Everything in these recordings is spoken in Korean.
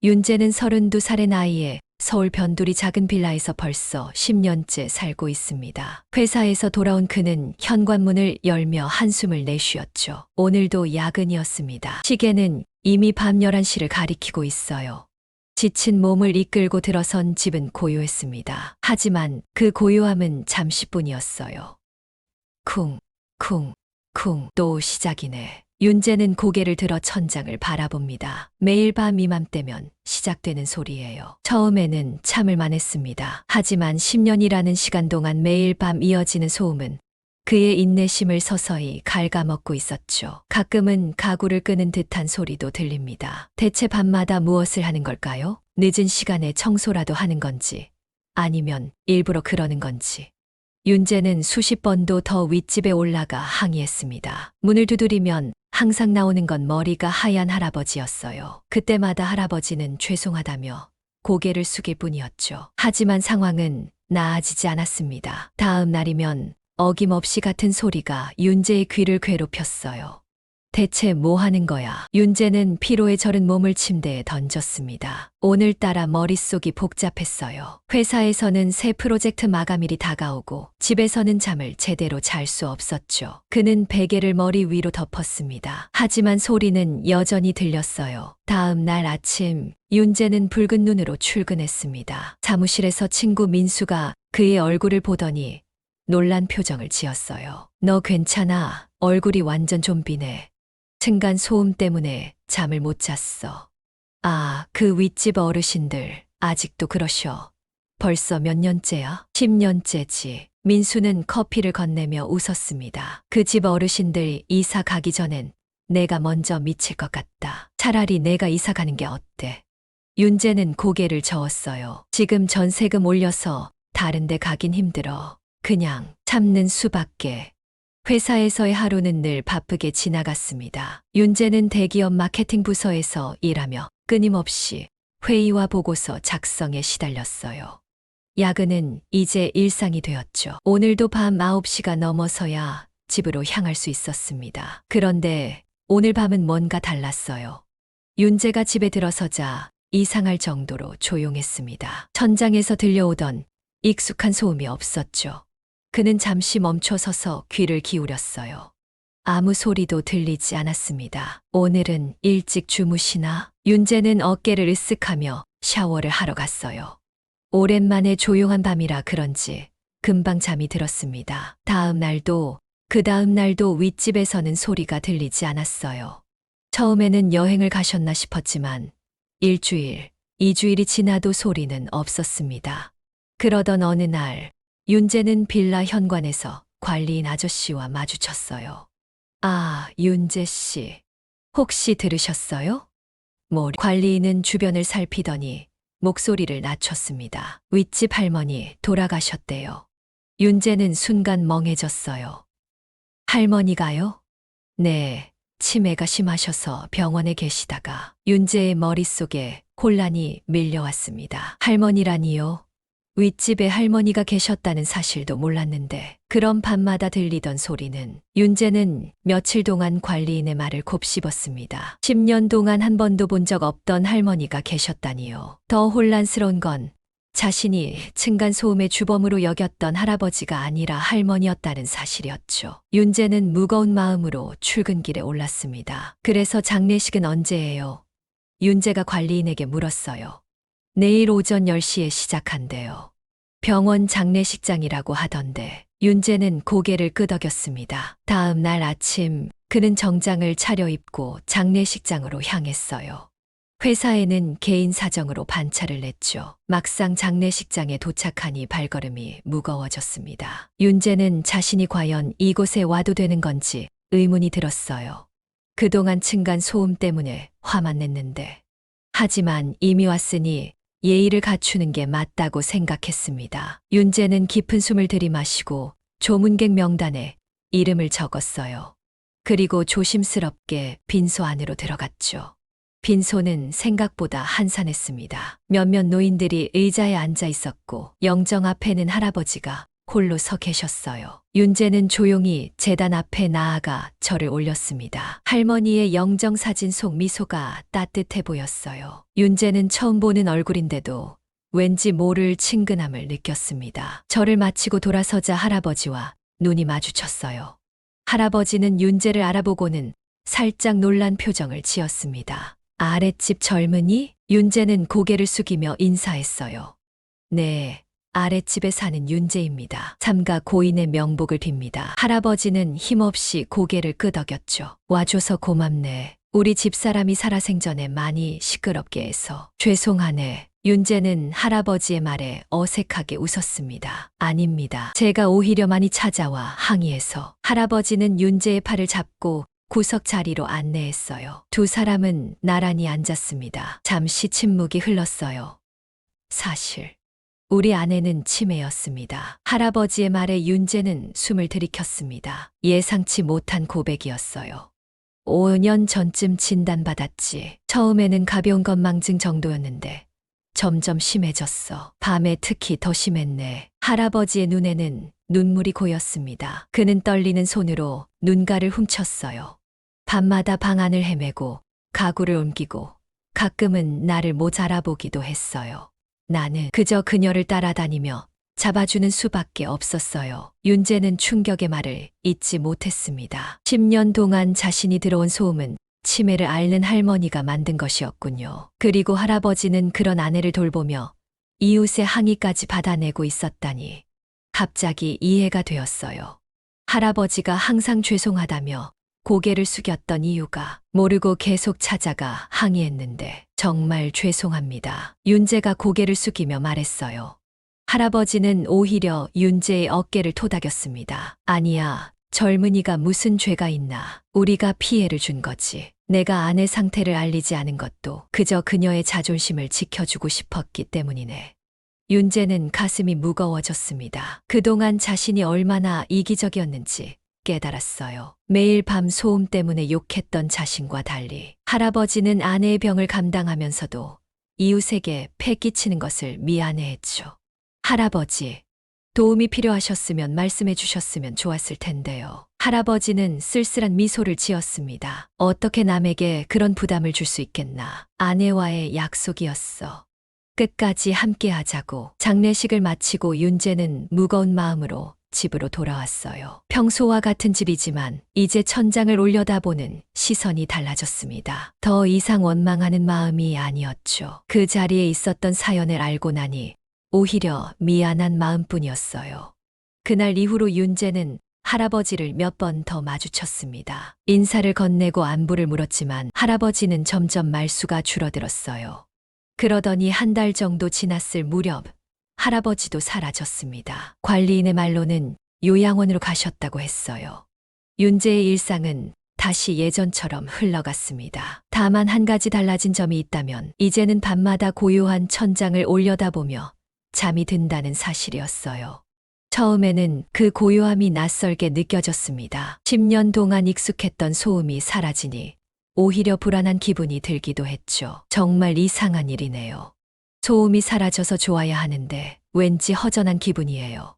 윤재는 32살의 나이에 서울 변두리 작은 빌라에서 벌써 10년째 살고 있습니다. 회사에서 돌아온 그는 현관문을 열며 한숨을 내쉬었죠. 오늘도 야근이었습니다. 시계는 이미 밤 11시를 가리키고 있어요. 지친 몸을 이끌고 들어선 집은 고요했습니다. 하지만 그 고요함은 잠시뿐이었어요. 쿵, 쿵, 쿵, 또 시작이네. 윤재는 고개를 들어 천장을 바라봅니다. 매일 밤 이맘때면 시작되는 소리예요. 처음에는 참을 만했습니다. 하지만 10년이라는 시간 동안 매일 밤 이어지는 소음은 그의 인내심을 서서히 갉아먹고 있었죠. 가끔은 가구를 끄는 듯한 소리도 들립니다. 대체 밤마다 무엇을 하는 걸까요? 늦은 시간에 청소라도 하는 건지, 아니면 일부러 그러는 건지. 윤재는 수십 번도 더 윗집에 올라가 항의했습니다. 문을 두드리면 항상 나오는 건 머리가 하얀 할아버지였어요. 그때마다 할아버지는 죄송하다며 고개를 숙일 뿐이었죠. 하지만 상황은 나아지지 않았습니다. 다음 날이면 어김없이 같은 소리가 윤재의 귀를 괴롭혔어요. 대체 뭐 하는 거야? 윤재는 피로에 절은 몸을 침대에 던졌습니다. 오늘따라 머릿속이 복잡했어요. 회사에서는 새 프로젝트 마감일이 다가오고 집에서는 잠을 제대로 잘 수 없었죠. 그는 베개를 머리 위로 덮었습니다. 하지만 소리는 여전히 들렸어요. 다음 날 아침 윤재는 붉은 눈으로 출근했습니다. 사무실에서 친구 민수가 그의 얼굴을 보더니 놀란 표정을 지었어요. 너 괜찮아? 얼굴이 완전 좀비네. 층간 소음 때문에 잠을 못 잤어. 아, 그 윗집 어르신들 아직도 그러셔. 벌써 몇 년째야? 10년째지. 민수는 커피를 건네며 웃었습니다. 그 집 어르신들 이사 가기 전엔 내가 먼저 미칠 것 같다. 차라리 내가 이사 가는 게 어때? 윤재는 고개를 저었어요. 지금 전세금 올려서 다른 데 가긴 힘들어. 그냥 참는 수밖에. 회사에서의 하루는 늘 바쁘게 지나갔습니다. 윤재는 대기업 마케팅 부서에서 일하며 끊임없이 회의와 보고서 작성에 시달렸어요. 야근은 이제 일상이 되었죠. 오늘도 밤 9시가 넘어서야 집으로 향할 수 있었습니다. 그런데 오늘 밤은 뭔가 달랐어요. 윤재가 집에 들어서자 이상할 정도로 조용했습니다. 천장에서 들려오던 익숙한 소음이 없었죠. 그는 잠시 멈춰서서 귀를 기울였어요. 아무 소리도 들리지 않았습니다. 오늘은 일찍 주무시나? 윤재는 어깨를 으쓱하며 샤워를 하러 갔어요. 오랜만에 조용한 밤이라 그런지 금방 잠이 들었습니다. 그 다음 날도 윗집에서는 소리가 들리지 않았어요. 처음에는 여행을 가셨나 싶었지만 일주일, 2주일이 지나도 소리는 없었습니다. 그러던 어느 날 윤재는 빌라 현관에서 관리인 아저씨와 마주쳤어요. 아, 윤재 씨. 혹시 들으셨어요? 관리인은 주변을 살피더니 목소리를 낮췄습니다. 윗집 할머니 돌아가셨대요. 윤재는 순간 멍해졌어요. 할머니가요? 네, 치매가 심하셔서 병원에 계시다가 윤재의 머릿속에 혼란이 밀려왔습니다. 할머니라니요? 윗집에 할머니가 계셨다는 사실도 몰랐는데 그런 밤마다 들리던 소리는 윤재는 며칠 동안 관리인의 말을 곱씹었습니다. 10년 동안 한 번도 본 적 없던 할머니가 계셨다니요. 더 혼란스러운 건 자신이 층간소음의 주범으로 여겼던 할아버지가 아니라 할머니였다는 사실이었죠. 윤재는 무거운 마음으로 출근길에 올랐습니다. 그래서 장례식은 언제예요? 윤재가 관리인에게 물었어요. 내일 오전 10시에 시작한대요. 병원 장례식장이라고 하던데. 윤재는 고개를 끄덕였습니다. 다음 날 아침 그는 정장을 차려입고 장례식장으로 향했어요. 회사에는 개인 사정으로 반차를 냈죠. 막상 장례식장에 도착하니 발걸음이 무거워졌습니다. 윤재는 자신이 과연 이곳에 와도 되는 건지 의문이 들었어요. 그동안 층간 소음 때문에 화만 냈는데. 하지만 이미 왔으니 예의를 갖추는 게 맞다고 생각했습니다. 윤재는 깊은 숨을 들이마시고 조문객 명단에 이름을 적었어요. 그리고 조심스럽게 빈소 안으로 들어갔죠. 빈소는 생각보다 한산했습니다. 몇몇 노인들이 의자에 앉아 있었고 영정 앞에는 할아버지가 홀로 서 계셨어요. 윤재는 조용히 제단 앞에 나아가 절을 올렸습니다. 할머니의 영정사진 속 미소가 따뜻해 보였어요. 윤재는 처음 보는 얼굴인데도 왠지 모를 친근함을 느꼈습니다. 절을 마치고 돌아서자 할아버지와 눈이 마주쳤어요. 할아버지는 윤재를 알아보고는 살짝 놀란 표정을 지었습니다. 아랫집 젊은이? 윤재는 고개를 숙이며 인사했어요. 네, 아랫집에 사는 윤재입니다. 삼가 고인의 명복을 빕니다. 할아버지는 힘없이 고개를 끄덕였죠. 와줘서 고맙네. 우리 집사람이 살아생전에 많이 시끄럽게 해서 죄송하네. 윤재는 할아버지의 말에 어색하게 웃었습니다. 아닙니다. 제가 오히려 많이 찾아와 항의해서. 할아버지는 윤재의 팔을 잡고 구석 자리로 안내했어요. 두 사람은 나란히 앉았습니다. 잠시 침묵이 흘렀어요. 사실 우리 아내는 치매였습니다. 할아버지의 말에 윤재는 숨을 들이켰습니다. 예상치 못한 고백이었어요. 5년 전쯤 진단받았지. 처음에는 가벼운 건망증 정도였는데 점점 심해졌어. 밤에 특히 더 심했네. 할아버지의 눈에는 눈물이 고였습니다. 그는 떨리는 손으로 눈가를 훔쳤어요. 밤마다 방 안을 헤매고 가구를 옮기고 가끔은 나를 못 알아보기도 했어요. 나는 그저 그녀를 따라다니며 잡아주는 수밖에 없었어요. 윤재는 충격의 말을 잊지 못했습니다. 10년 동안 자신이 들어온 소음은 치매를 앓는 할머니가 만든 것이었군요. 그리고 할아버지는 그런 아내를 돌보며 이웃의 항의까지 받아내고 있었다니 갑자기 이해가 되었어요. 할아버지가 항상 죄송하다며 고개를 숙였던 이유가 모르고 계속 찾아가 항의했는데 정말 죄송합니다. 윤재가 고개를 숙이며 말했어요. 할아버지는 오히려 윤재의 어깨를 토닥였습니다. 아니야, 젊은이가 무슨 죄가 있나. 우리가 피해를 준 거지. 내가 아내 상태를 알리지 않은 것도 그저 그녀의 자존심을 지켜주고 싶었기 때문이네. 윤재는 가슴이 무거워졌습니다. 그동안 자신이 얼마나 이기적이었는지 깨달았어요. 매일 밤 소음 때문에 욕했던 자신과 달리 할아버지는 아내의 병을 감당하면서도 이웃에게 패 끼치는 것을 미안해했죠. 할아버지, 도움이 필요하셨으면 말씀해 주셨으면 좋았을 텐데요. 할아버지는 쓸쓸한 미소를 지었습니다. 어떻게 남에게 그런 부담을 줄 수 있겠나. 아내와의 약속이었어. 끝까지 함께 하자고. 장례식을 마치고 윤재는 무거운 마음으로 집으로 돌아왔어요. 평소와 같은 집이지만 이제 천장을 올려다보는 시선이 달라졌습니다. 더 이상 원망하는 마음이 아니었죠. 그 자리에 있었던 사연을 알고 나니 오히려 미안한 마음뿐이었어요. 그날 이후로 윤재는 할아버지를 몇 번 더 마주쳤습니다. 인사를 건네고 안부를 물었지만 할아버지는 점점 말수가 줄어들었어요. 그러더니 한 달 정도 지났을 무렵 할아버지도 사라졌습니다. 관리인의 말로는 요양원으로 가셨다고 했어요. 윤재의 일상은 다시 예전처럼 흘러갔습니다. 다만 한 가지 달라진 점이 있다면 이제는 밤마다 고요한 천장을 올려다보며 잠이 든다는 사실이었어요. 처음에는 그 고요함이 낯설게 느껴졌습니다. 10년 동안 익숙했던 소음이 사라지니 오히려 불안한 기분이 들기도 했죠. 정말 이상한 일이네요. 소음이 사라져서 좋아야 하는데 왠지 허전한 기분이에요.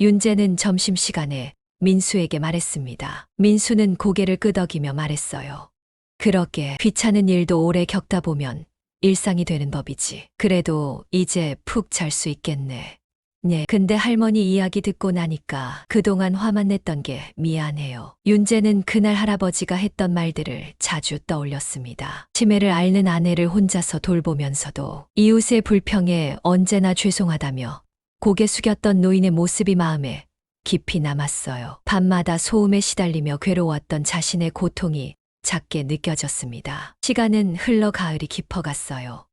윤재는 점심시간에 민수에게 말했습니다. 민수는 고개를 끄덕이며 말했어요. 그러게 귀찮은 일도 오래 겪다 보면 일상이 되는 법이지. 그래도 이제 푹 잘 수 있겠네. 네, 근데 할머니 이야기 듣고 나니까 그동안 화만 냈던 게 미안해요. 윤재는 그날 할아버지가 했던 말들을 자주 떠올렸습니다. 치매를 앓는 아내를 혼자서 돌보면서도 이웃의 불평에 언제나 죄송하다며 고개 숙였던 노인의 모습이 마음에 깊이 남았어요. 밤마다 소음에 시달리며 괴로웠던 자신의 고통이 작게 느껴졌습니다. 시간은 흘러 가을이 깊어갔어요.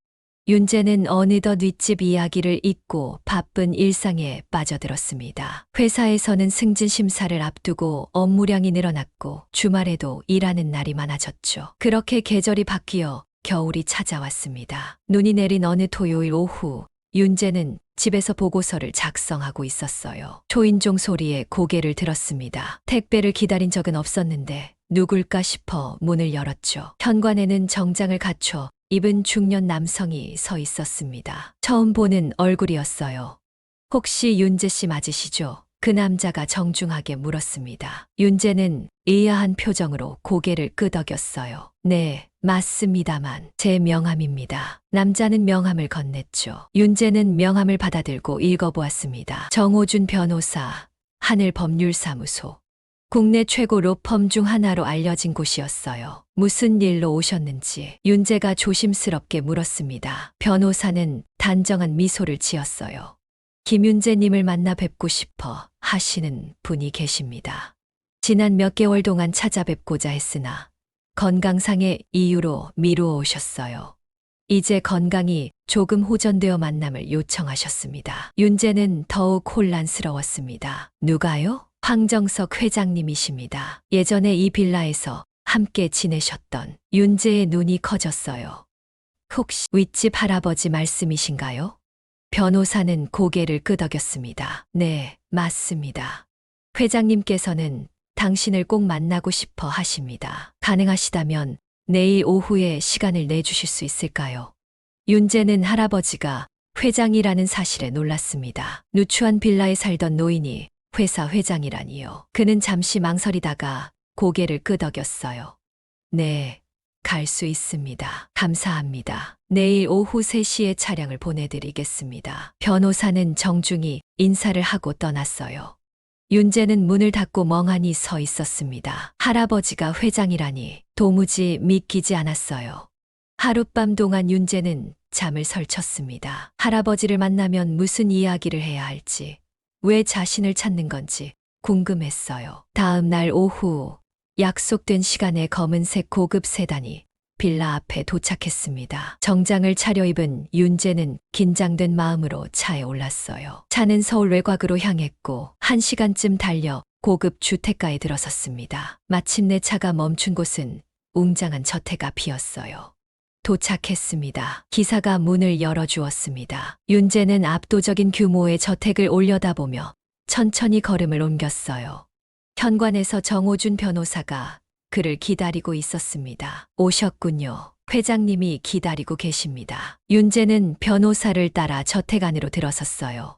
윤재는 어느덧 윗집 이야기를 잊고 바쁜 일상에 빠져들었습니다. 회사에서는 승진 심사를 앞두고 업무량이 늘어났고 주말에도 일하는 날이 많아졌죠. 그렇게 계절이 바뀌어 겨울이 찾아왔습니다. 눈이 내린 어느 토요일 오후 윤재는 집에서 보고서를 작성하고 있었어요. 초인종 소리에 고개를 들었습니다. 택배를 기다린 적은 없었는데 누굴까 싶어 문을 열었죠. 현관에는 정장을 갖춰 입은 중년 남성이 서 있었습니다. 처음 보는 얼굴이었어요. 혹시 윤재 씨 맞으시죠? 그 남자가 정중하게 물었습니다. 윤재는 의아한 표정으로 고개를 끄덕였어요. 네, 맞습니다만 제 명함입니다. 남자는 명함을 건넸죠. 윤재는 명함을 받아들고 읽어보았습니다. 정호준 변호사, 하늘법률사무소. 국내 최고 로펌 중 하나로 알려진 곳이었어요. 무슨 일로 오셨는지 윤재가 조심스럽게 물었습니다. 변호사는 단정한 미소를 지었어요. 김윤재님을 만나 뵙고 싶어 하시는 분이 계십니다. 지난 몇 개월 동안 찾아뵙고자 했으나 건강상의 이유로 미루어 오셨어요. 이제 건강이 조금 호전되어 만남을 요청하셨습니다. 윤재는 더욱 혼란스러웠습니다. 누가요? 황정석 회장님이십니다. 예전에 이 빌라에서 함께 지내셨던. 윤재의 눈이 커졌어요. 혹시 윗집 할아버지 말씀이신가요? 변호사는 고개를 끄덕였습니다. 네, 맞습니다. 회장님께서는 당신을 꼭 만나고 싶어 하십니다. 가능하시다면 내일 오후에 시간을 내주실 수 있을까요? 윤재는 할아버지가 회장이라는 사실에 놀랐습니다. 누추한 빌라에 살던 노인이 회사 회장이라니요. 그는 잠시 망설이다가 고개를 끄덕였어요. 네, 갈 수 있습니다. 감사합니다. 내일 오후 3시에 차량을 보내드리겠습니다. 변호사는 정중히 인사를 하고 떠났어요. 윤재는 문을 닫고 멍하니 서 있었습니다. 할아버지가 회장이라니 도무지 믿기지 않았어요. 하룻밤 동안 윤재는 잠을 설쳤습니다. 할아버지를 만나면 무슨 이야기를 해야 할지, 왜 자신을 찾는 건지 궁금했어요. 다음 날 오후 약속된 시간에 검은색 고급 세단이 빌라 앞에 도착했습니다. 정장을 차려입은 윤재는 긴장된 마음으로 차에 올랐어요. 차는 서울 외곽으로 향했고 1시간쯤 달려 고급 주택가에 들어섰습니다. 마침내 차가 멈춘 곳은 웅장한 저택 앞이었어요. 도착했습니다. 기사가 문을 열어주었습니다. 윤재는 압도적인 규모의 저택을 올려다보며 천천히 걸음을 옮겼어요. 현관에서 정호준 변호사가 그를 기다리고 있었습니다. 오셨군요. 회장님이 기다리고 계십니다. 윤재는 변호사를 따라 저택 안으로 들어섰어요.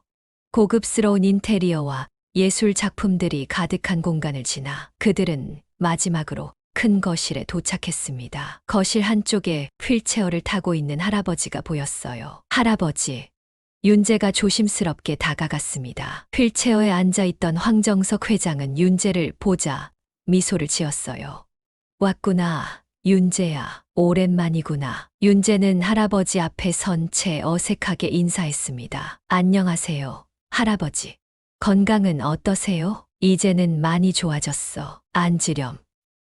고급스러운 인테리어와 예술 작품들이 가득한 공간을 지나 그들은 마지막으로 큰 거실에 도착했습니다. 거실 한쪽에 휠체어를 타고 있는 할아버지가 보였어요. 할아버지. 윤재가 조심스럽게 다가갔습니다. 휠체어에 앉아있던 황정석 회장은 윤재를 보자 미소를 지었어요. 왔구나, 윤재야. 오랜만이구나. 윤재는 할아버지 앞에 선 채 어색하게 인사했습니다. 안녕하세요, 할아버지. 건강은 어떠세요? 이제는 많이 좋아졌어. 앉으렴.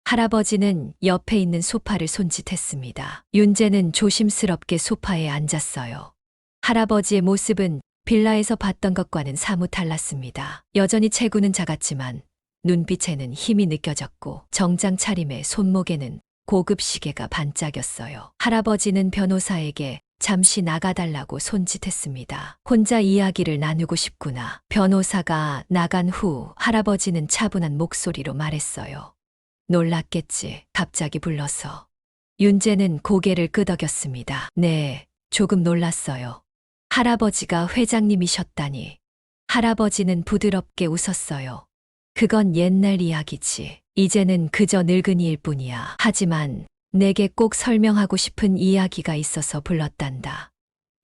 할아버지는 옆에 있는 소파를 손짓했습니다. 윤재는 조심스럽게 소파에 앉았어요. 할아버지의 모습은 빌라에서 봤던 것과는 사뭇 달랐습니다. 여전히 체구는 작았지만 눈빛에는 힘이 느껴졌고 정장 차림의 손목에는 고급 시계가 반짝였어요. 할아버지는 변호사에게 잠시 나가달라고 손짓했습니다. 혼자 이야기를 나누고 싶구나. 변호사가 나간 후 할아버지는 차분한 목소리로 말했어요. 놀랐겠지. 갑자기 불러서. 윤재는 고개를 끄덕였습니다. 네, 조금 놀랐어요. 할아버지가 회장님이셨다니. 할아버지는 부드럽게 웃었어요. 그건 옛날 이야기지. 이제는 그저 늙은이일 뿐이야. 하지만 내게 꼭 설명하고 싶은 이야기가 있어서 불렀단다.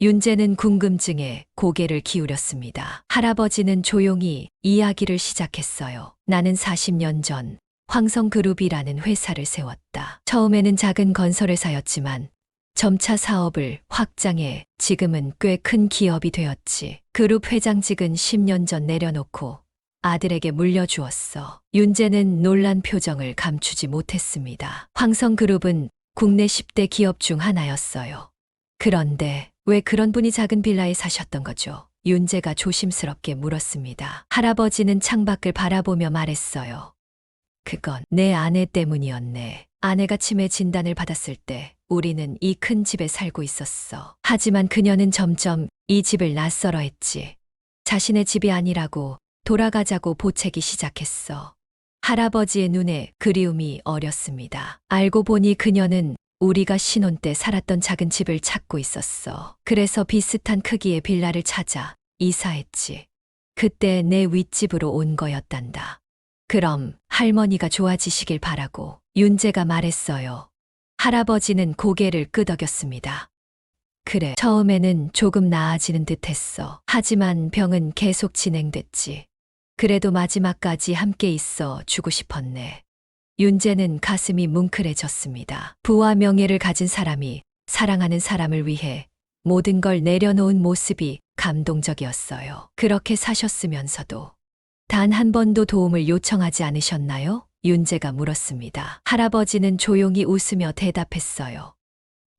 윤재는 궁금증에 고개를 기울였습니다. 할아버지는 조용히 이야기를 시작했어요. 나는 40년 전 황성그룹이라는 회사를 세웠다. 처음에는 작은 건설회사였지만 점차 사업을 확장해 지금은 꽤 큰 기업이 되었지. 그룹 회장직은 10년 전 내려놓고 아들에게 물려주었어. 윤재는 놀란 표정을 감추지 못했습니다. 황성그룹은 국내 10대 기업 중 하나였어요. 그런데 왜 그런 분이 작은 빌라에 사셨던 거죠? 윤재가 조심스럽게 물었습니다. 할아버지는 창밖을 바라보며 말했어요. 그건 내 아내 때문이었네. 아내가 치매 진단을 받았을 때 우리는 이 큰 집에 살고 있었어. 하지만 그녀는 점점 이 집을 낯설어했지. 자신의 집이 아니라고 돌아가자고 보채기 시작했어. 할아버지의 눈에 그리움이 어렸습니다. 알고 보니 그녀는 우리가 신혼 때 살았던 작은 집을 찾고 있었어. 그래서 비슷한 크기의 빌라를 찾아 이사했지. 그때 내 윗집으로 온 거였단다. 그럼 할머니가 좋아지시길 바라고 윤재가 말했어요. 할아버지는 고개를 끄덕였습니다. 그래, 처음에는 조금 나아지는 듯 했어. 하지만 병은 계속 진행됐지. 그래도 마지막까지 함께 있어 주고 싶었네. 윤재는 가슴이 뭉클해졌습니다. 부와 명예를 가진 사람이 사랑하는 사람을 위해 모든 걸 내려놓은 모습이 감동적이었어요. 그렇게 사셨으면서도 단 한 번도 도움을 요청하지 않으셨나요? 윤재가 물었습니다. 할아버지는 조용히 웃으며 대답했어요.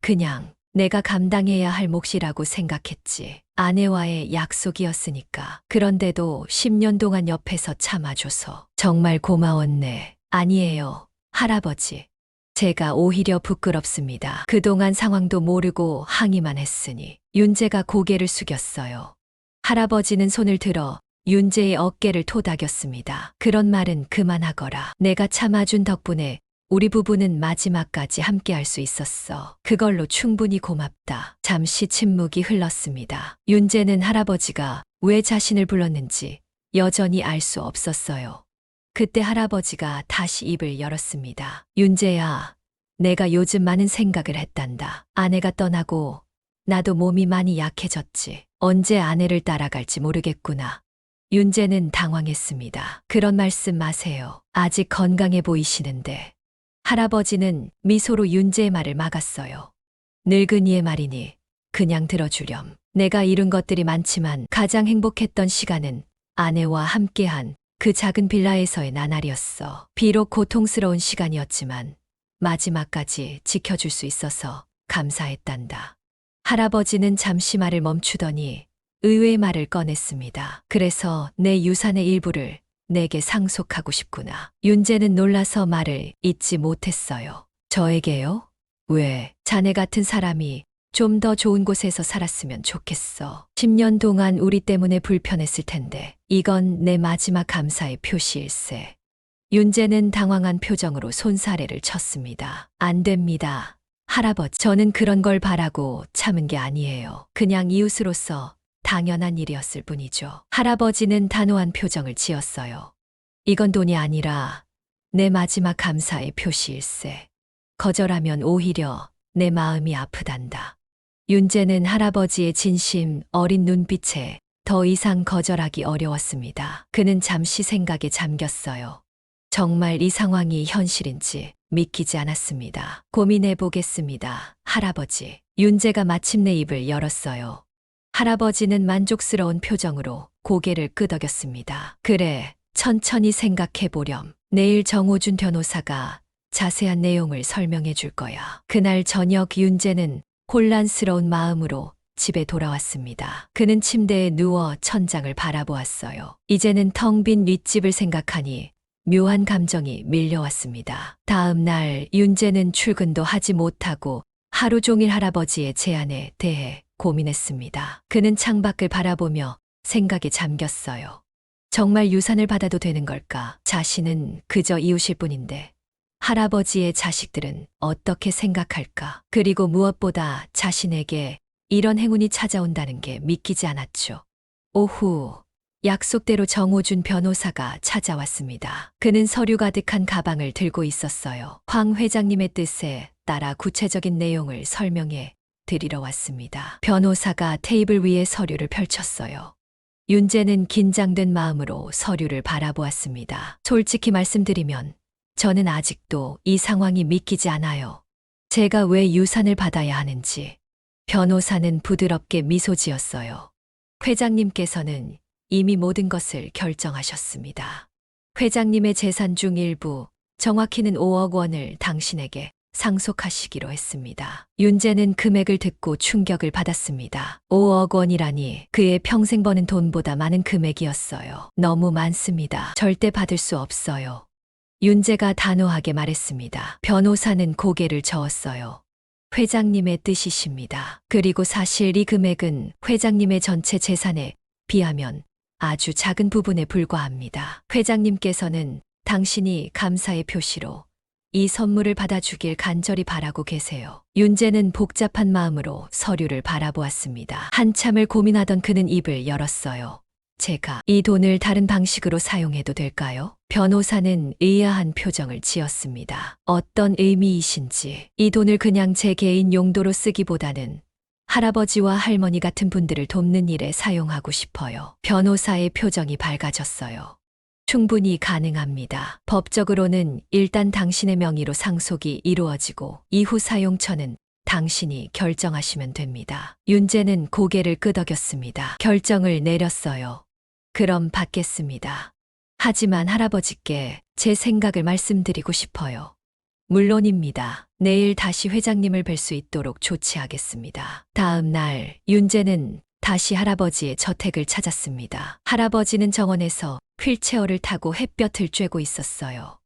그냥 내가 감당해야 할 몫이라고 생각했지. 아내와의 약속이었으니까. 그런데도 10년 동안 옆에서 참아줘서 정말 고마웠네. 아니에요, 할아버지. 제가 오히려 부끄럽습니다. 그동안 상황도 모르고 항의만 했으니. 윤재가 고개를 숙였어요. 할아버지는 손을 들어 윤재의 어깨를 토닥였습니다. 그런 말은 그만하거라. 내가 참아준 덕분에 우리 부부는 마지막까지 함께할 수 있었어. 그걸로 충분히 고맙다. 잠시 침묵이 흘렀습니다. 윤재는 할아버지가 왜 자신을 불렀는지 여전히 알 수 없었어요. 그때 할아버지가 다시 입을 열었습니다. 윤재야, 내가 요즘 많은 생각을 했단다. 아내가 떠나고 나도 몸이 많이 약해졌지. 언제 아내를 따라갈지 모르겠구나. 윤재는 당황했습니다. 그런 말씀 마세요. 아직 건강해 보이시는데. 할아버지는 미소로 윤재의 말을 막았어요. 늙은이의 말이니 그냥 들어주렴. 내가 이룬 것들이 많지만 가장 행복했던 시간은 아내와 함께한 그 작은 빌라에서의 나날이었어. 비록 고통스러운 시간이었지만 마지막까지 지켜줄 수 있어서 감사했단다. 할아버지는 잠시 말을 멈추더니 의외의 말을 꺼냈습니다. 그래서 내 유산의 일부를 내게 상속하고 싶구나. 윤재는 놀라서 말을 잇지 못했어요. 저에게요? 왜? 자네 같은 사람이 좀 더 좋은 곳에서 살았으면 좋겠어. 10년 동안 우리 때문에 불편했을 텐데 이건 내 마지막 감사의 표시일세. 윤재는 당황한 표정으로 손사래를 쳤습니다. 안 됩니다. 할아버지, 저는 그런 걸 바라고 참은 게 아니에요. 그냥 이웃으로서 당연한 일이었을 뿐이죠. 할아버지는 단호한 표정을 지었어요. 이건 돈이 아니라 내 마지막 감사의 표시일세. 거절하면 오히려 내 마음이 아프단다. 윤재는 할아버지의 진심 어린 눈빛에 더 이상 거절하기 어려웠습니다. 그는 잠시 생각에 잠겼어요. 정말 이 상황이 현실인지 믿기지 않았습니다. 고민해 보겠습니다, 할아버지. 윤재가 마침내 입을 열었어요. 할아버지는 만족스러운 표정으로 고개를 끄덕였습니다. 그래, 천천히 생각해 보렴. 내일 정호준 변호사가 자세한 내용을 설명해 줄 거야. 그날 저녁 윤재는 혼란스러운 마음으로 집에 돌아왔습니다. 그는 침대에 누워 천장을 바라보았어요. 이제는 텅 빈 윗집을 생각하니 묘한 감정이 밀려왔습니다. 다음 날 윤재는 출근도 하지 못하고 하루 종일 할아버지의 제안에 대해 고민했습니다. 그는 창밖을 바라보며 생각에 잠겼어요. 정말 유산을 받아도 되는 걸까? 자신은 그저 이웃일 뿐인데 할아버지의 자식들은 어떻게 생각할까? 그리고 무엇보다 자신에게 이런 행운이 찾아온다는 게 믿기지 않았죠. 오후, 약속대로 정호준 변호사가 찾아왔습니다. 그는 서류 가득한 가방을 들고 있었어요. 황 회장님의 뜻에 따라 구체적인 내용을 설명해 드리러 왔습니다. 변호사가 테이블 위에 서류를 펼쳤어요. 윤재는 긴장된 마음으로 서류를 바라보았습니다. 솔직히 말씀드리면 저는 아직도 이 상황이 믿기지 않아요. 제가 왜 유산을 받아야 하는지. 변호사는 부드럽게 미소 지었어요. 회장님께서는 이미 모든 것을 결정하셨습니다. 회장님의 재산 중 일부, 정확히는 5억 원을 당신에게 상속하시기로 했습니다. 윤재는 금액을 듣고 충격을 받았습니다. 5억 원이라니 그의 평생 버는 돈보다 많은 금액이었어요. 너무 많습니다. 절대 받을 수 없어요. 윤재가 단호하게 말했습니다. 변호사는 고개를 저었어요. 회장님의 뜻이십니다. 그리고 사실 이 금액은 회장님의 전체 재산에 비하면 아주 작은 부분에 불과합니다. 회장님께서는 당신이 감사의 표시로 이 선물을 받아주길 간절히 바라고 계세요. 윤재는 복잡한 마음으로 서류를 바라보았습니다. 한참을 고민하던 그는 입을 열었어요. 제가 이 돈을 다른 방식으로 사용해도 될까요? 변호사는 의아한 표정을 지었습니다. 어떤 의미이신지. 이 돈을 그냥 제 개인 용도로 쓰기보다는 할아버지와 할머니 같은 분들을 돕는 일에 사용하고 싶어요. 변호사의 표정이 밝아졌어요. 충분히 가능합니다. 법적으로는 일단 당신의 명의로 상속이 이루어지고 이후 사용처는 당신이 결정하시면 됩니다. 윤재는 고개를 끄덕였습니다. 결정을 내렸어요. 그럼 받겠습니다. 하지만 할아버지께 제 생각을 말씀드리고 싶어요. 물론입니다. 내일 다시 회장님을 뵐 수 있도록 조치하겠습니다. 다음 날 윤재는 다시 할아버지의 저택을 찾았습니다. 할아버지는 정원에서 휠체어를 타고 햇볕을 쬐고 있었어요.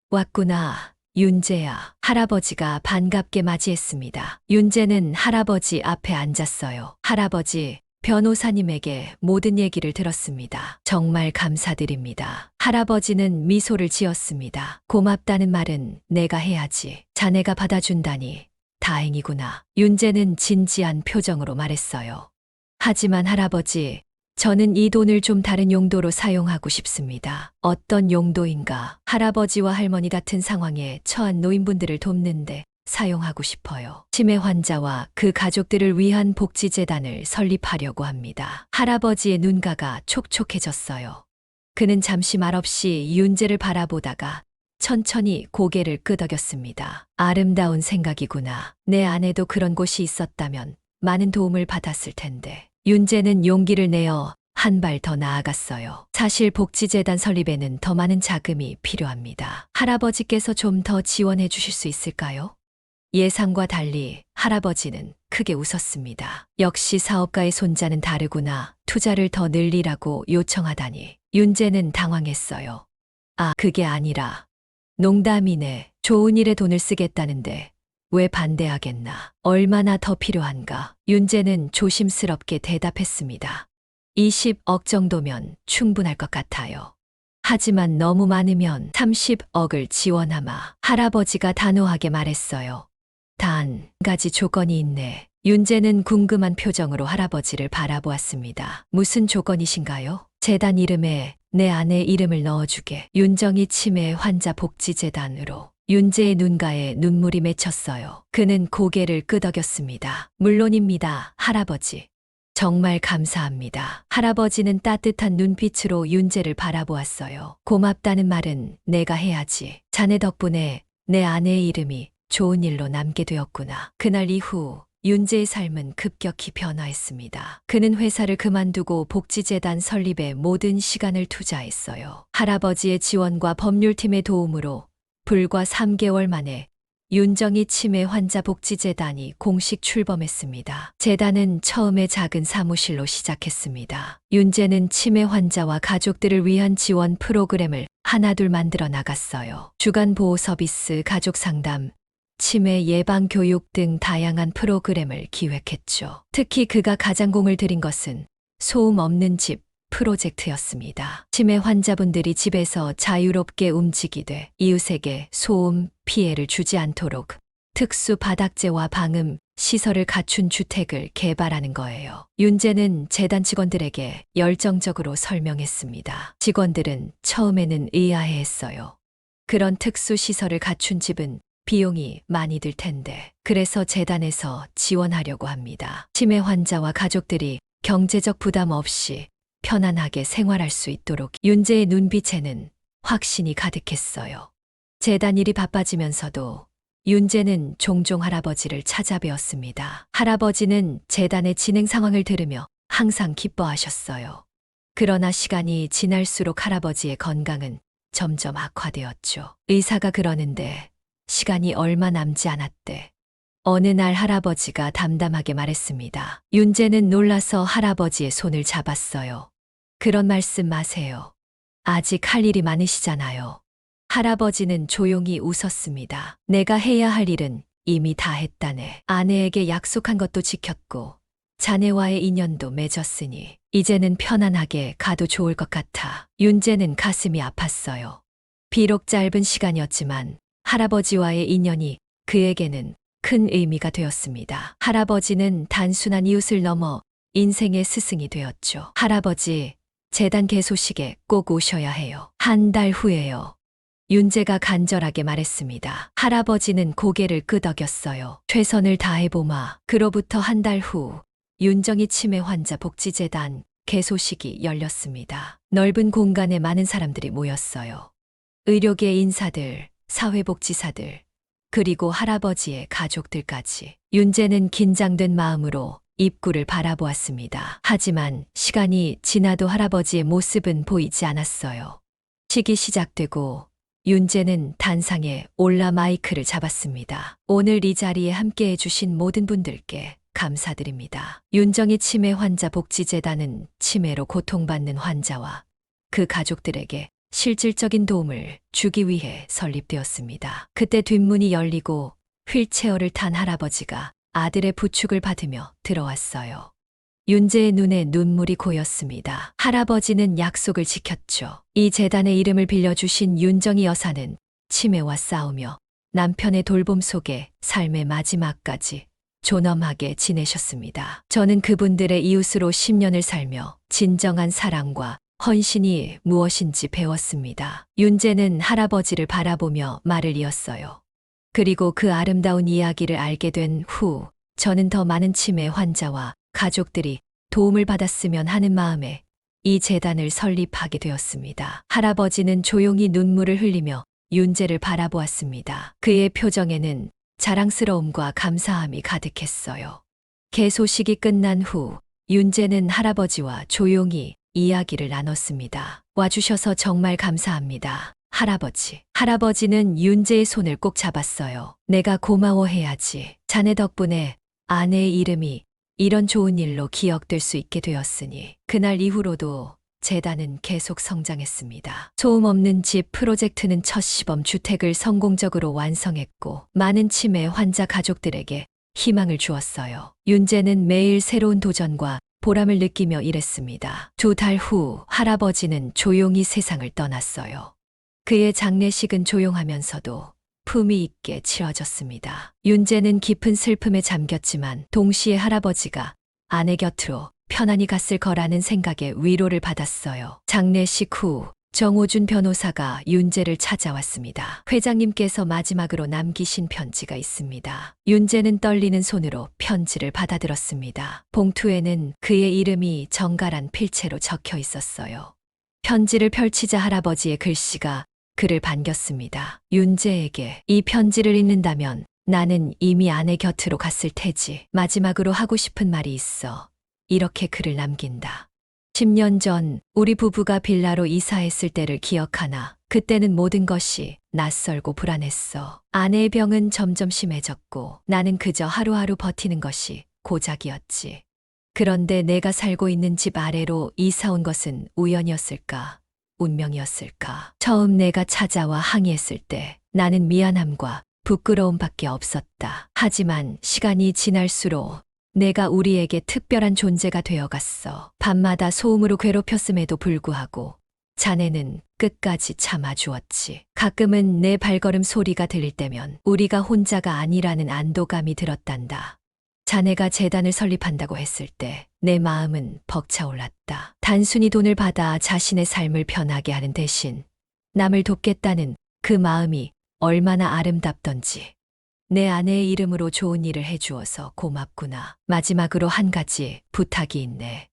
왔구나, 윤재야. 할아버지가 반갑게 맞이했습니다. 윤재는 할아버지 앞에 앉았어요. 할아버지, 변호사님에게 모든 얘기를 들었습니다. 정말 감사드립니다. 할아버지는 미소를 지었습니다. 고맙다는 말은 내가 해야지. 자네가 받아준다니 다행이구나. 윤재는 진지한 표정으로 말했어요. 하지만 할아버지, 저는 이 돈을 좀 다른 용도로 사용하고 싶습니다. 어떤 용도인가? 할아버지와 할머니 같은 상황에 처한 노인분들을 돕는데 사용하고 싶어요. 치매 환자와 그 가족들을 위한 복지재단을 설립하려고 합니다. 할아버지의 눈가가 촉촉해졌어요. 그는 잠시 말없이 윤재를 바라보다가 천천히 고개를 끄덕였습니다. 아름다운 생각이구나. 내 안에도 그런 곳이 있었다면 많은 도움을 받았을 텐데. 윤재는 용기를 내어 한 발 더 나아갔어요. 사실 복지재단 설립에는 더 많은 자금이 필요합니다. 할아버지께서 좀 더 지원해 주실 수 있을까요? 예상과 달리 할아버지는 크게 웃었습니다. 역시 사업가의 손자는 다르구나. 투자를 더 늘리라고 요청하다니. 윤재는 당황했어요. 아, 그게 아니라. 농담이네. 좋은 일에 돈을 쓰겠다는데 왜 반대하겠나? 얼마나 더 필요한가? 윤재는 조심스럽게 대답했습니다. 20억 정도면 충분할 것 같아요. 하지만 너무 많으면 30억을 지원하마. 할아버지가 단호하게 말했어요. 단, 한 가지 조건이 있네. 윤재는 궁금한 표정으로 할아버지를 바라보았습니다. 무슨 조건이신가요? 재단 이름에 내 아내 이름을 넣어주게. 윤정희 치매 환자 복지재단으로. 윤재의 눈가에 눈물이 맺혔어요. 그는 고개를 끄덕였습니다. 물론입니다, 할아버지. 정말 감사합니다. 할아버지는 따뜻한 눈빛으로 윤재를 바라보았어요. 고맙다는 말은 내가 해야지. 자네 덕분에 내 아내의 이름이 좋은 일로 남게 되었구나. 그날 이후 윤재의 삶은 급격히 변화했습니다. 그는 회사를 그만두고 복지재단 설립에 모든 시간을 투자했어요. 할아버지의 지원과 법률팀의 도움으로 불과 3개월 만에 윤정희 치매 환자 복지재단이 공식 출범했습니다. 재단은 처음에 작은 사무실로 시작했습니다. 윤재는 치매 환자와 가족들을 위한 지원 프로그램을 하나둘 만들어 나갔어요. 주간 보호 서비스, 가족 상담, 치매 예방 교육 등 다양한 프로그램을 기획했죠. 특히 그가 가장 공을 들인 것은 소음 없는 집 프로젝트였습니다. 치매 환자분들이 집에서 자유롭게 움직이되 이웃에게 소음 피해를 주지 않도록 특수 바닥재와 방음 시설을 갖춘 주택을 개발하는 거예요. 윤재는 재단 직원들에게 열정적으로 설명했습니다. 직원들은 처음에는 의아해했어요. 그런 특수 시설을 갖춘 집은 비용이 많이 들 텐데. 그래서 재단에서 지원하려고 합니다. 치매 환자와 가족들이 경제적 부담 없이 편안하게 생활할 수 있도록. 윤재의 눈빛에는 확신이 가득했어요. 재단 일이 바빠지면서도 윤재는 종종 할아버지를 찾아뵈었습니다. 할아버지는 재단의 진행 상황을 들으며 항상 기뻐하셨어요. 그러나 시간이 지날수록 할아버지의 건강은 점점 악화되었죠. 의사가 그러는데 시간이 얼마 남지 않았대. 어느 날 할아버지가 담담하게 말했습니다. 윤재는 놀라서 할아버지의 손을 잡았어요. 그런 말씀 마세요. 아직 할 일이 많으시잖아요. 할아버지는 조용히 웃었습니다. 내가 해야 할 일은 이미 다 했다네. 아내에게 약속한 것도 지켰고 자네와의 인연도 맺었으니 이제는 편안하게 가도 좋을 것 같아. 윤재는 가슴이 아팠어요. 비록 짧은 시간이었지만 할아버지와의 인연이 그에게는 큰 의미가 되었습니다. 할아버지는 단순한 이웃을 넘어 인생의 스승이 되었죠. 할아버지, 재단 개소식에 꼭 오셔야 해요. 한 달 후에요. 윤재가 간절하게 말했습니다. 할아버지는 고개를 끄덕였어요. 최선을 다해보마. 그로부터 한 달 후, 윤정희 치매 환자 복지재단 개소식이 열렸습니다. 넓은 공간에 많은 사람들이 모였어요. 의료계 인사들, 사회복지사들, 그리고 할아버지의 가족들까지. 윤재는 긴장된 마음으로 입구를 바라보았습니다. 하지만 시간이 지나도 할아버지의 모습은 보이지 않았어요. 식이 시작되고 윤재는 단상에 올라 마이크를 잡았습니다. 오늘 이 자리에 함께해 주신 모든 분들께 감사드립니다. 윤정희 치매 환자 복지재단은 치매로 고통받는 환자와 그 가족들에게 실질적인 도움을 주기 위해 설립되었습니다. 그때 뒷문이 열리고 휠체어를 탄 할아버지가 아들의 부축을 받으며 들어왔어요. 윤재의 눈에 눈물이 고였습니다. 할아버지는 약속을 지켰죠. 이 재단의 이름을 빌려주신 윤정희 여사는 치매와 싸우며 남편의 돌봄 속에 삶의 마지막까지 존엄하게 지내셨습니다. 저는 그분들의 이웃으로 10년을 살며 진정한 사랑과 헌신이 무엇인지 배웠습니다. 윤재는 할아버지를 바라보며 말을 이었어요. 그리고 그 아름다운 이야기를 알게 된 후, 저는 더 많은 치매 환자와 가족들이 도움을 받았으면 하는 마음에 이 재단을 설립하게 되었습니다. 할아버지는 조용히 눈물을 흘리며 윤재를 바라보았습니다. 그의 표정에는 자랑스러움과 감사함이 가득했어요. 개소식이 끝난 후 윤재는 할아버지와 조용히 이야기를 나눴습니다. 와주셔서 정말 감사합니다. 할아버지. 할아버지는 윤재의 손을 꼭 잡았어요. 내가 고마워해야지. 자네 덕분에 아내의 이름이 이런 좋은 일로 기억될 수 있게 되었으니. 그날 이후로도 재단은 계속 성장했습니다. 소음 없는 집 프로젝트는 첫 시범 주택을 성공적으로 완성했고 많은 치매 환자 가족들에게 희망을 주었어요. 윤재는 매일 새로운 도전과 보람을 느끼며 일했습니다. 2달 후 할아버지는 조용히 세상을 떠났어요. 그의 장례식은 조용하면서도 품위 있게 치러졌습니다. 윤재는 깊은 슬픔에 잠겼지만 동시에 할아버지가 아내 곁으로 편안히 갔을 거라는 생각에 위로를 받았어요. 장례식 후 정호준 변호사가 윤재를 찾아왔습니다. 회장님께서 마지막으로 남기신 편지가 있습니다. 윤재는 떨리는 손으로 편지를 받아들었습니다. 봉투에는 그의 이름이 정갈한 필체로 적혀 있었어요. 편지를 펼치자 할아버지의 글씨가 그를 반겼습니다. 윤재에게 이 편지를 읽는다면 나는 이미 아내 곁으로 갔을 테지. 마지막으로 하고 싶은 말이 있어. 이렇게 글을 남긴다. 10년 전 우리 부부가 빌라로 이사했을 때를 기억하나 그때는 모든 것이 낯설고 불안했어. 아내의 병은 점점 심해졌고 나는 그저 하루하루 버티는 것이 고작이었지. 그런데 내가 살고 있는 집 아래로 이사 온 것은 우연이었을까? 운명이었을까? 처음 내가 찾아와 항의했을 때 나는 미안함과 부끄러움밖에 없었다. 하지만 시간이 지날수록 내가 우리에게 특별한 존재가 되어갔어. 밤마다 소음으로 괴롭혔음에도 불구하고 자네는 끝까지 참아주었지. 가끔은 내 발걸음 소리가 들릴 때면 우리가 혼자가 아니라는 안도감이 들었단다. 자네가 재단을 설립한다고 했을 때 내 마음은 벅차올랐다. 단순히 돈을 받아 자신의 삶을 편하게 하는 대신 남을 돕겠다는 그 마음이 얼마나 아름답던지. 내 아내의 이름으로 좋은 일을 해주어서 고맙구나. 마지막으로 한 가지 부탁이 있네.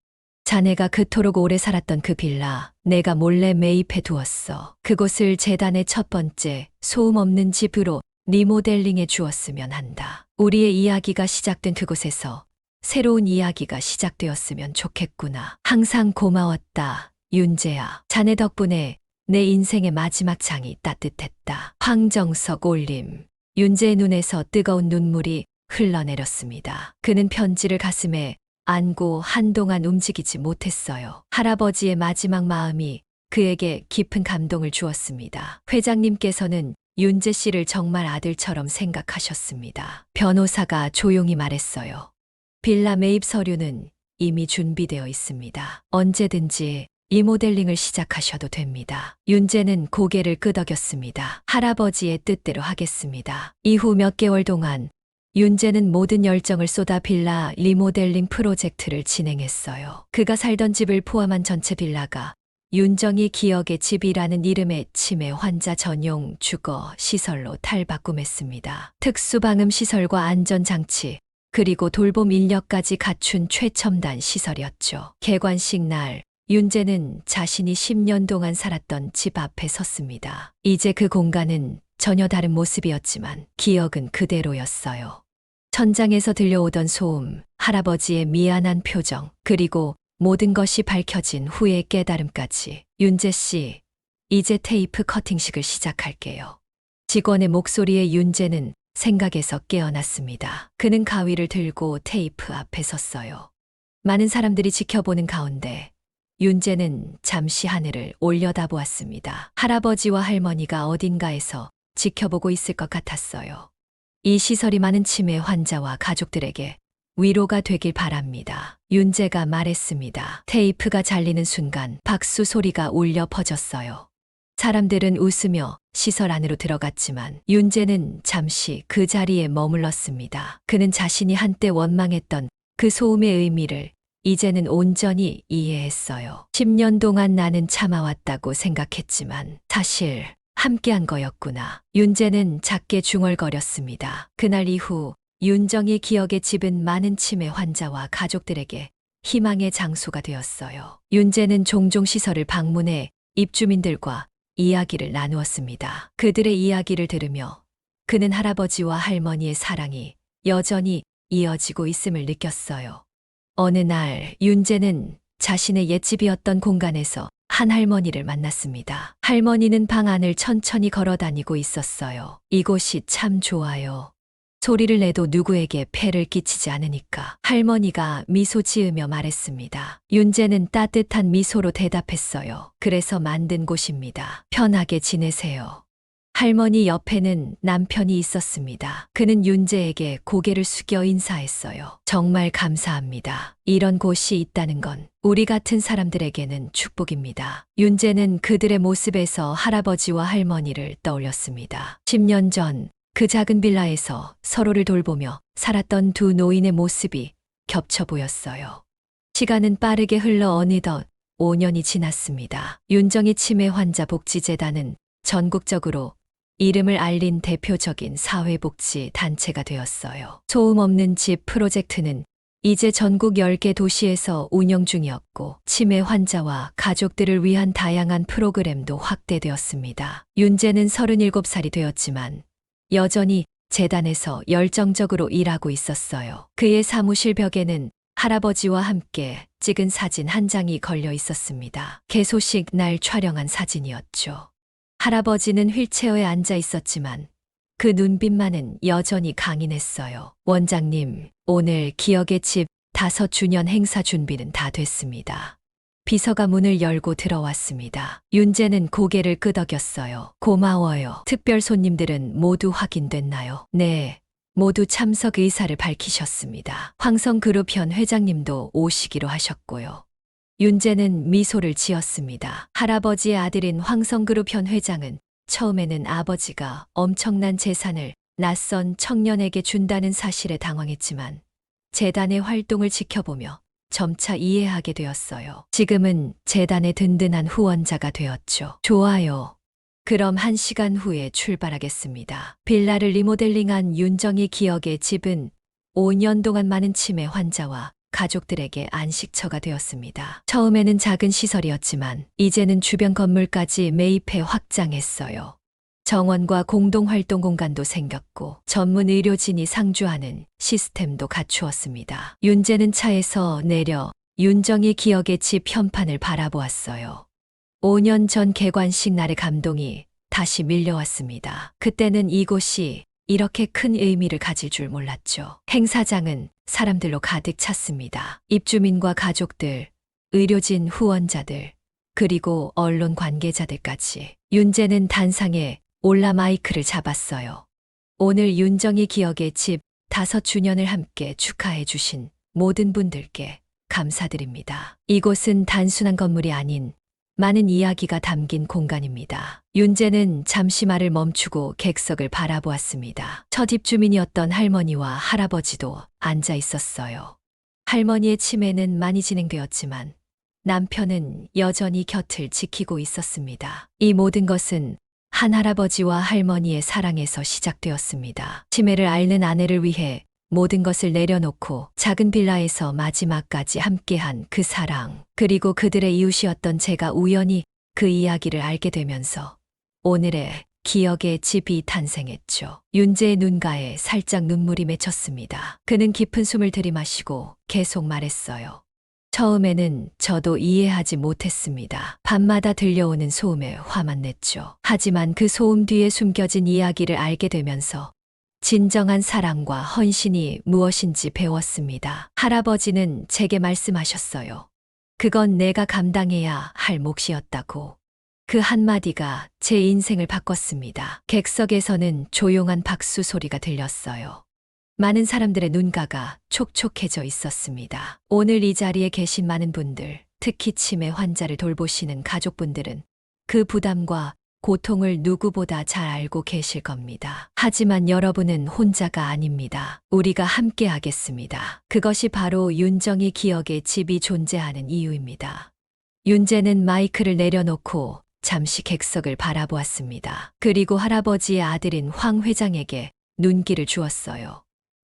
자네가 그토록 오래 살았던 그 빌라 내가 몰래 매입해 두었어. 그곳을 재단의 첫 번째 소음 없는 집으로 리모델링해 주었으면 한다. 우리의 이야기가 시작된 그곳에서 새로운 이야기가 시작되었으면 좋겠구나. 항상 고마웠다, 윤재야. 자네 덕분에 내 인생의 마지막 장이 따뜻했다. 황정석 올림. 윤재의 눈에서 뜨거운 눈물이 흘러내렸습니다. 그는 편지를 가슴에 안고 한동안 움직이지 못했어요. 할아버지의 마지막 마음이 그에게 깊은 감동을 주었습니다. 회장님께서는 윤재 씨를 정말 아들처럼 생각하셨습니다. 변호사가 조용히 말했어요. 빌라 매입 서류는 이미 준비되어 있습니다. 언제든지 리모델링을 시작하셔도 됩니다. 윤재는 고개를 끄덕였습니다. 할아버지의 뜻대로 하겠습니다. 이후 몇 개월 동안 윤재는 모든 열정을 쏟아 빌라 리모델링 프로젝트를 진행했어요. 그가 살던 집을 포함한 전체 빌라가 윤정이 기억의 집이라는 이름의 치매 환자 전용 주거 시설로 탈바꿈했습니다. 특수방음 시설과 안전장치, 그리고 돌봄 인력까지 갖춘 최첨단 시설이었죠. 개관식 날, 윤재는 자신이 10년 동안 살았던 집 앞에 섰습니다. 이제 그 공간은 전혀 다른 모습이었지만 기억은 그대로였어요. 천장에서 들려오던 소음, 할아버지의 미안한 표정, 그리고 모든 것이 밝혀진 후의 깨달음까지. 윤재 씨, 이제 테이프 커팅식을 시작할게요. 직원의 목소리에 윤재는 생각에서 깨어났습니다. 그는 가위를 들고 테이프 앞에 섰어요. 많은 사람들이 지켜보는 가운데 윤재는 잠시 하늘을 올려다보았습니다. 할아버지와 할머니가 어딘가에서 지켜보고 있을 것 같았어요. 이 시설이 많은 치매 환자와 가족들에게 위로가 되길 바랍니다. 윤재가 말했습니다. 테이프가 잘리는 순간 박수 소리가 울려 퍼졌어요. 사람들은 웃으며 시설 안으로 들어갔지만 윤재는 잠시 그 자리에 머물렀습니다. 그는 자신이 한때 원망했던 그 소음의 의미를 이제는 온전히 이해했어요. 10년 동안 나는 참아왔다고 생각했지만 사실 함께한 거였구나. 윤재는 작게 중얼거렸습니다. 그날 이후 윤정의 기억의 집은 많은 치매 환자와 가족들에게 희망의 장소가 되었어요. 윤재는 종종 시설을 방문해 입주민들과 이야기를 나누었습니다. 그들의 이야기를 들으며 그는 할아버지와 할머니의 사랑이 여전히 이어지고 있음을 느꼈어요. 어느 날 윤재는 자신의 옛집이었던 공간에서 한 할머니를 만났습니다. 할머니는 방 안을 천천히 걸어 다니고 있었어요. 이곳이 참 좋아요. 소리를 내도 누구에게 폐를 끼치지 않으니까. 할머니가 미소 지으며 말했습니다. 윤재는 따뜻한 미소로 대답했어요. 그래서 만든 곳입니다. 편하게 지내세요. 할머니 옆에는 남편이 있었습니다. 그는 윤재에게 고개를 숙여 인사했어요. 정말 감사합니다. 이런 곳이 있다는 건 우리 같은 사람들에게는 축복입니다. 윤재는 그들의 모습에서 할아버지와 할머니를 떠올렸습니다. 10년 전 그 작은 빌라에서 서로를 돌보며 살았던 두 노인의 모습이 겹쳐 보였어요. 시간은 빠르게 흘러 어느덧 5년이 지났습니다. 윤정이 치매 환자 복지재단은 전국적으로 이름을 알린 대표적인 사회복지 단체가 되었어요. 소음 없는 집 프로젝트는 이제 전국 10개 도시에서 운영 중이었고 치매 환자와 가족들을 위한 다양한 프로그램도 확대되었습니다. 윤재는 37살이 되었지만 여전히 재단에서 열정적으로 일하고 있었어요. 그의 사무실 벽에는 할아버지와 함께 찍은 사진 한 장이 걸려 있었습니다. 개소식 날 촬영한 사진이었죠. 할아버지는 휠체어에 앉아 있었지만 그 눈빛만은 여전히 강인했어요. 원장님, 오늘 기억의 집 5주년 행사 준비는 다 됐습니다. 비서가 문을 열고 들어왔습니다. 윤재는 고개를 끄덕였어요. 고마워요. 특별 손님들은 모두 확인됐나요? 네. 모두 참석 의사를 밝히셨습니다. 황성그룹 현 회장님도 오시기로 하셨고요. 윤재는 미소를 지었습니다. 할아버지의 아들인 황성그룹 현 회장은 처음에는 아버지가 엄청난 재산을 낯선 청년에게 준다는 사실에 당황했지만 재단의 활동을 지켜보며 점차 이해하게 되었어요. 지금은 재단의 든든한 후원자가 되었죠. 좋아요. 그럼 1시간 후에 출발하겠습니다. 빌라를 리모델링한 윤정이 기억의 집은 5년 동안 많은 치매 환자와 가족들에게 안식처가 되었습니다. 처음에는 작은 시설이었지만 이제는 주변 건물까지 매입해 확장했어요. 정원과 공동활동 공간도 생겼고 전문 의료진이 상주하는 시스템도 갖추었습니다. 윤재는 차에서 내려 윤정의 기억의 집 현판을 바라보았어요. 5년 전 개관식 날의 감동이 다시 밀려왔습니다. 그때는 이곳이 이렇게 큰 의미를 가질 줄 몰랐죠. 행사장은 사람들로 가득 찼습니다. 입주민과 가족들, 의료진 후원자들, 그리고 언론 관계자들까지. 윤재는 단상에 올라 마이크를 잡았어요. 오늘 윤정이 기억의 집 5주년을 함께 축하해 주신 모든 분들께 감사드립니다. 이곳은 단순한 건물이 아닌 많은 이야기가 담긴 공간입니다. 윤재는 잠시 말을 멈추고 객석을 바라보았습니다. 첫 입주민이었던 할머니와 할아버지도 앉아 있었어요. 할머니의 치매는 많이 진행되었지만 남편은 여전히 곁을 지키고 있었습니다. 이 모든 것은 한 할아버지와 할머니의 사랑에서 시작되었습니다. 치매를 앓는 아내를 위해 모든 것을 내려놓고 작은 빌라에서 마지막까지 함께한 그 사랑, 그리고 그들의 이웃이었던 제가 우연히 그 이야기를 알게 되면서 오늘의 기억의 집이 탄생했죠. 윤재의 눈가에 살짝 눈물이 맺혔습니다. 그는 깊은 숨을 들이마시고 계속 말했어요. 처음에는 저도 이해하지 못했습니다. 밤마다 들려오는 소음에 화만 냈죠. 하지만 그 소음 뒤에 숨겨진 이야기를 알게 되면서 진정한 사랑과 헌신이 무엇인지 배웠습니다. 할아버지는 제게 말씀하셨어요. 그건 내가 감당해야 할 몫이었다고. 그 한마디가 제 인생을 바꿨습니다. 객석에서는 조용한 박수 소리가 들렸어요. 많은 사람들의 눈가가 촉촉해져 있었습니다. 오늘 이 자리에 계신 많은 분들, 특히 치매 환자를 돌보시는 가족분들은 그 부담과 고통을 누구보다 잘 알고 계실 겁니다. 하지만 여러분은 혼자가 아닙니다. 우리가 함께 하겠습니다. 그것이 바로 윤정이 기억의 집이 존재하는 이유입니다. 윤재는 마이크를 내려놓고 잠시 객석을 바라보았습니다. 그리고 할아버지의 아들인 황 회장에게 눈길을 주었어요.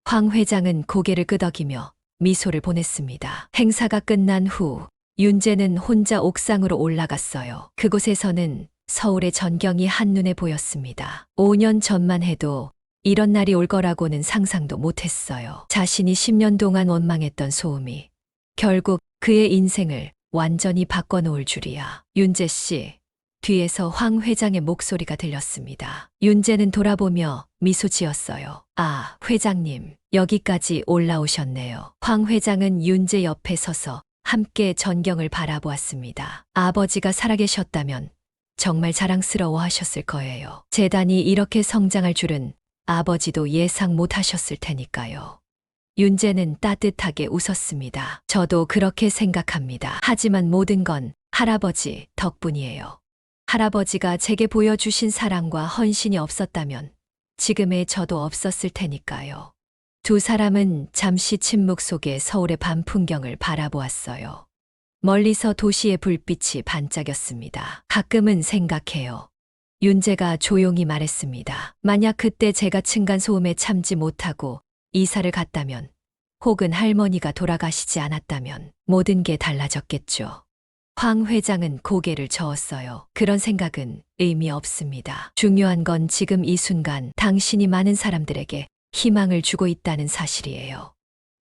황 회장은 고개를 끄덕이며 미소를 보냈습니다. 행사가 끝난 후 윤재는 혼자 옥상으로 올라갔어요. 그곳에서는 서울의 전경이 한눈에 보였습니다. 5년 전만 해도 이런 날이 올 거라고는 상상도 못했어요. 자신이 10년 동안 원망했던 소음이 결국 그의 인생을 완전히 바꿔놓을 줄이야. 윤재 씨, 뒤에서 황 회장의 목소리가 들렸습니다. 윤재는 돌아보며 미소 지었어요. 아, 회장님, 여기까지 올라오셨네요. 황 회장은 윤재 옆에 서서 함께 전경을 바라보았습니다. 아버지가 살아계셨다면 정말 자랑스러워 하셨을 거예요. 재단이 이렇게 성장할 줄은 아버지도 예상 못 하셨을 테니까요. 윤재는 따뜻하게 웃었습니다. 저도 그렇게 생각합니다. 하지만 모든 건 할아버지 덕분이에요. 할아버지가 제게 보여주신 사랑과 헌신이 없었다면 지금의 저도 없었을 테니까요. 두 사람은 잠시 침묵 속에 서울의 밤 풍경을 바라보았어요. 멀리서 도시의 불빛이 반짝였습니다. 가끔은 생각해요. 윤재가 조용히 말했습니다. 만약 그때 제가 층간소음에 참지 못하고 이사를 갔다면, 혹은 할머니가 돌아가시지 않았다면 모든 게 달라졌겠죠. 황 회장은 고개를 저었어요. 그런 생각은 의미 없습니다. 중요한 건 지금 이 순간 당신이 많은 사람들에게 희망을 주고 있다는 사실이에요.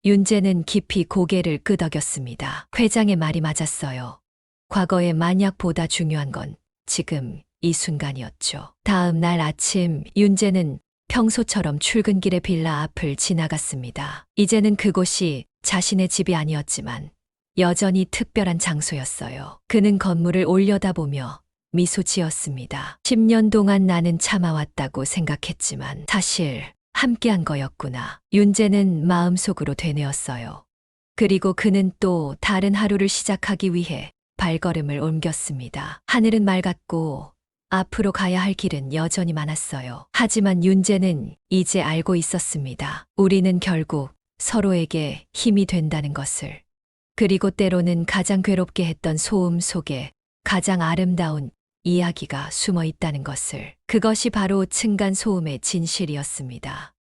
윤재는 깊이 고개를 끄덕였습니다. 회장의 말이 맞았어요. 과거의 만약보다 중요한 건 지금 이 순간이었죠. 다음 날 아침 윤재는 평소처럼 출근길의 빌라 앞을 지나갔습니다. 이제는 그곳이 자신의 집이 아니었지만 여전히 특별한 장소였어요. 그는 건물을 올려다보며 미소 지었습니다. 10년 동안 나는 참아왔다고 생각했지만 사실 함께한 거였구나. 윤재는 마음속으로 되뇌었어요. 그리고 그는 또 다른 하루를 시작하기 위해 발걸음을 옮겼습니다. 하늘은 맑았고 앞으로 가야 할 길은 여전히 많았어요. 하지만 윤재는 이제 알고 있었습니다. 우리는 결국 서로에게 힘이 된다는 것을. 그리고 때로는 가장 괴롭게 했던 소음 속에 가장 아름다운 이야기가 숨어 있다는 것을. 그것이 바로 층간소음의 진실이었습니다.